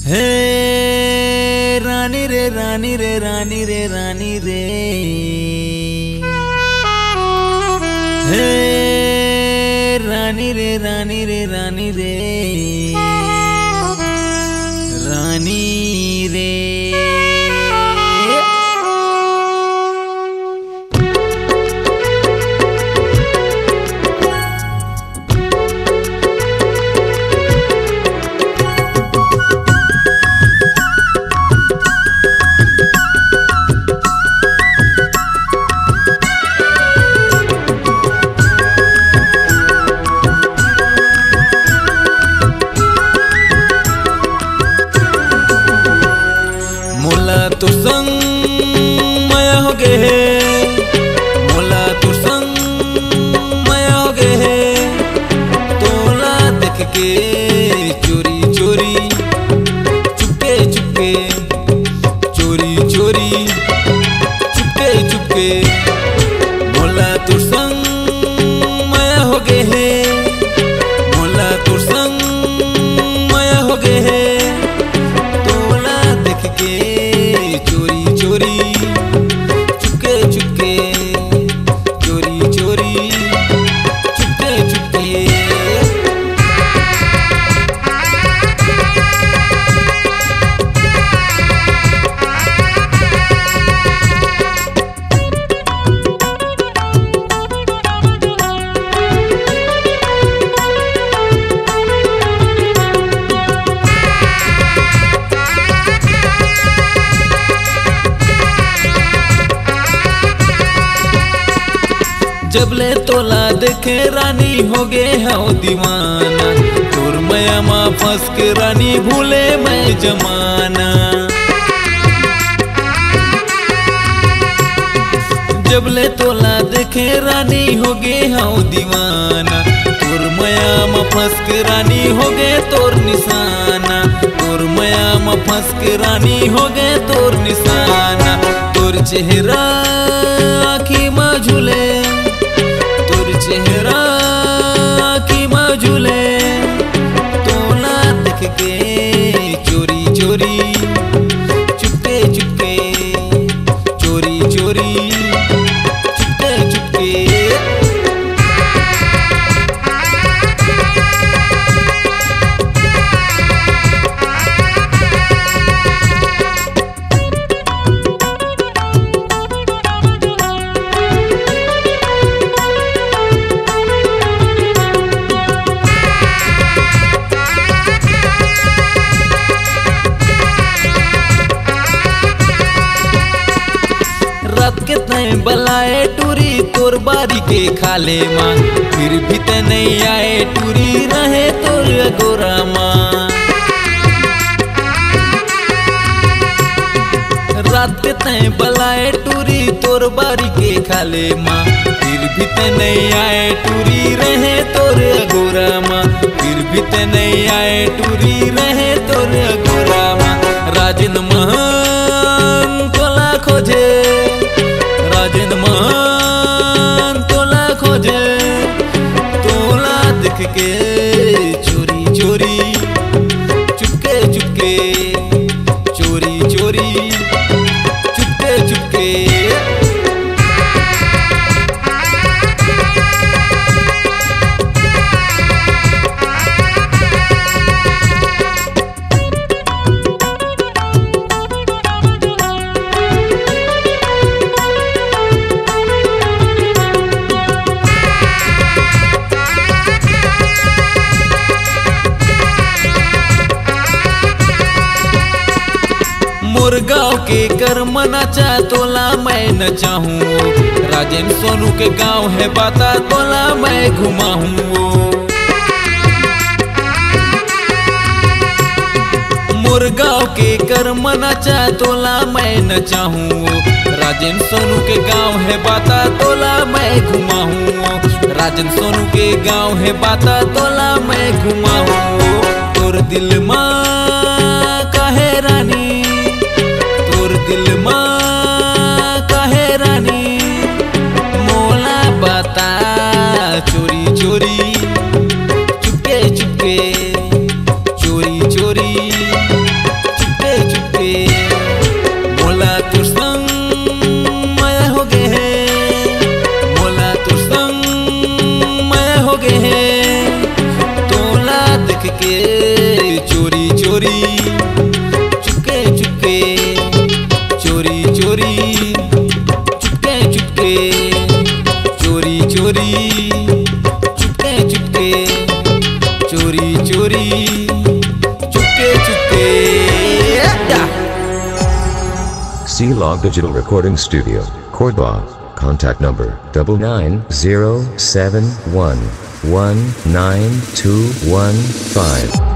हे रानी रे रानी रे रानी रे रानी रे, हे रानी रे रानी रे रानी रे, रानी रे। तो संग माया हो गए है, मोला तो संग माया हो गए है, तोला देख के चोरी चोरी चुपके चुपके, चोरी चोरी चुपके चुपके, मोला तो संग माया हो गए है, मोला तो संग माया हो गए है, तोला देख के चोरी चोरी चुपके चुपके, चोरी चोरी चुपके चुपके। जबले तोला देखे रानी हो गए हो दीवाना, तोर माया माँ फंस के रानी भूले मैं जमाना। जबले तोला देखे रानी हो गए हो दीवाना, तोर माया माँ फंस के रानी हो गए तोर निशाना, तोर माया माँ फंस के रानी हो गए तोर निशाना। तोर चेहरा आँखी में झूले, चेहरा की मझूले, तोला देख के चोरी चोरी चुपके चुपके, चोरी चोरी चुपके चुपके। रात के तय बलाए टूरी तोर बारी के खाले माँ, फिर भी ते नहीं आए टूरी रहे तोर गोरा माँ। रात के तय बलाए टूरी तोर बारी के खाले माँ, फिर भी ते नहीं आए टूरी रहे तोर गोरा माँ, फिर भी ते नहीं आए टूरी रहे तोर गोरा माँ। राजन महान तोला खोजे, राजन महान तोला खोजे, तोला देख के चोरी चोरी चुपके चुपके, चोरी चोरी चुपके चुपके। मोर गाँव के कर मनाचा तोला मैं न चाहूँ, राजेन सोनू के गाँव है बाता तोला मैं घुमाऊँ। मोर गाँव के कर मनाचा तोला मैं न चाहूँ, राजेन सोनू के गाँव है बाता तोला मैं घुमाऊँ। राजन सोनू के गाँव है बाता तोला मैं घुमाऊँ। तोर दिल माँ काहे रानी, दिल माँ काहे रानी, मोला बता चोरी चोरी चुपके चुपके, चोरी चोरी चोरी चोरी चुपके चुपके, चोरी चोरी चुपके चुपके, चोरी चोरी चुपके चुपके, चोरी चोरी Chupke Chupke. C-Log Digital Recording Studio, Cordoba. Contact number 99071192115.